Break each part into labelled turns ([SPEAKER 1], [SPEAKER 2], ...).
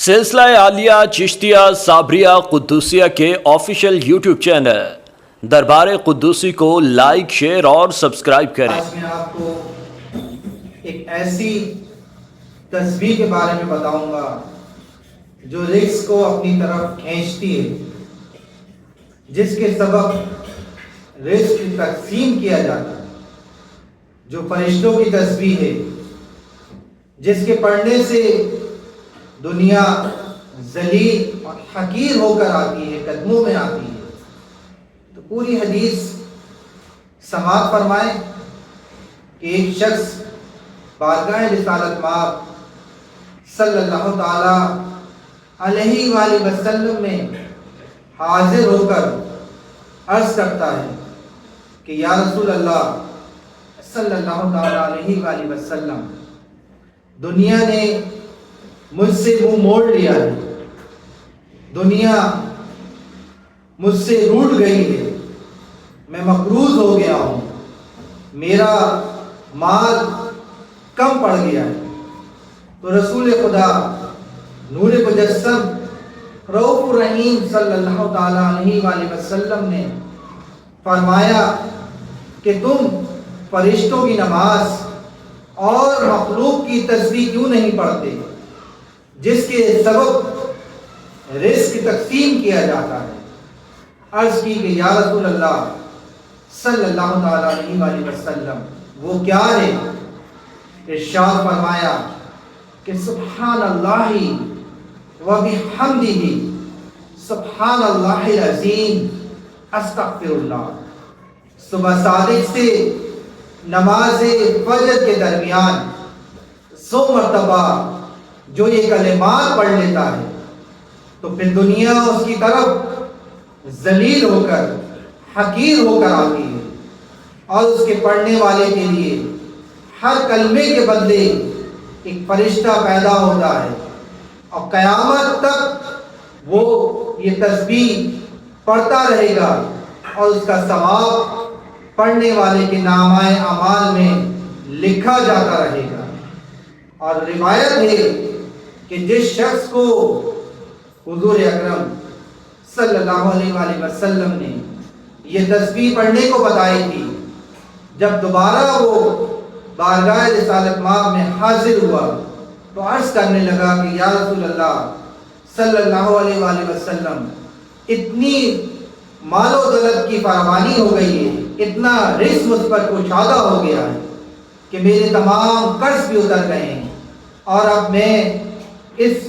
[SPEAKER 1] سلسلہ عالیہ چشتیہ صابریہ قدوسیہ کے official YouTube channel دربار قدوسی کو لائک، شیئر اور سبسکرائب کریں۔
[SPEAKER 2] آج میں آپ کو ایک ایسی تسبیح کے بارے میں بتاؤں گا جو رزق کو اپنی طرف کھینچتی ہے، جس کے سبب رزق کی تقسیم کیا جاتا ہے، جو فرشتوں کی تسبیح ہے، جس کے پڑھنے سے دنیا ذلیل اور حقیر ہو کر آتی ہے، قدموں میں آتی ہے۔ تو پوری حدیث سماعت فرمائیں کہ ایک شخص بارگاہ رسالت مآب صلی اللہ تعالی علیہ وآلہ وسلم میں حاضر ہو کر عرض کرتا ہے کہ یا رسول اللہ صلی اللہ تعالی علیہ وآلہ وسلم، دنیا نے مجھ سے منہ موڑ لیا ہے، دنیا مجھ سے روٹھ گئی ہے، میں مقروض ہو گیا ہوں، میرا مال کم پڑ گیا ہے۔ تو رسول خدا نور مجسم رؤوف الرحیم صلی اللہ تعالی علیہ وآلہ وسلم نے فرمایا کہ تم فرشتوں کی نماز اور مخلوق کی تسبیح کیوں نہیں پڑھتے جس کے سبب رزق تقسیم کیا جاتا ہے؟ عرض کی کہ یا رسول اللہ صلی اللہ تعالی علیہ وآلہ وسلم، وہ کیا ہے؟ ارشاد فرمایا کہ سبحان اللہ و بحمدہ سبحان اللہ العظیم استغفر اللہ۔ صبح صادق سے نماز فجر کے درمیان 100 مرتبہ جو یہ کلمات پڑھ لیتا ہے تو پھر دنیا اس کی طرف ذلیل ہو کر حقیر ہو کر آتی ہے، اور اس کے پڑھنے والے کے لیے ہر کلمے کے بدلے ایک فرشتہ پیدا ہوتا ہے، اور قیامت تک وہ یہ تسبیح پڑھتا رہے گا، اور اس کا ثواب پڑھنے والے کے نامۂ اعمال میں لکھا جاتا رہے گا۔ اور روایت ہے کہ جس شخص کو حضور اکرم صلی اللہ علیہ وآلہ وسلم نے یہ تسبیح پڑھنے کو بتائی تھی، جب دوبارہ وہ بارگاہ رسالت مآب میں حاضر ہوا تو عرض کرنے لگا کہ یا رسول اللہ صلی اللہ علیہ وآلہ وسلم، اتنی مال و دولت کی فراوانی ہو گئی ہے، اتنا رزق مجھ پر کشادہ ہو گیا ہے کہ میرے تمام قرض بھی اتر گئے ہیں، اور اب میں اس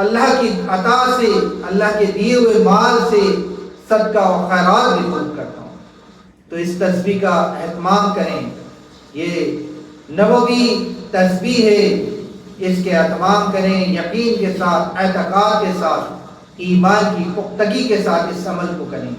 [SPEAKER 2] اللہ کی عطا سے، اللہ کے دیے ہوئے مال سے صدقہ و خیرات بھی خود کرتا ہوں۔ تو اس تسبیح کا اہتمام کریں، یہ نبوی تسبیح ہے، اس کے اہتمام کریں، یقین کے ساتھ، اعتقاد کے ساتھ، ایمان کی پختگی کے ساتھ اس عمل کو کریں۔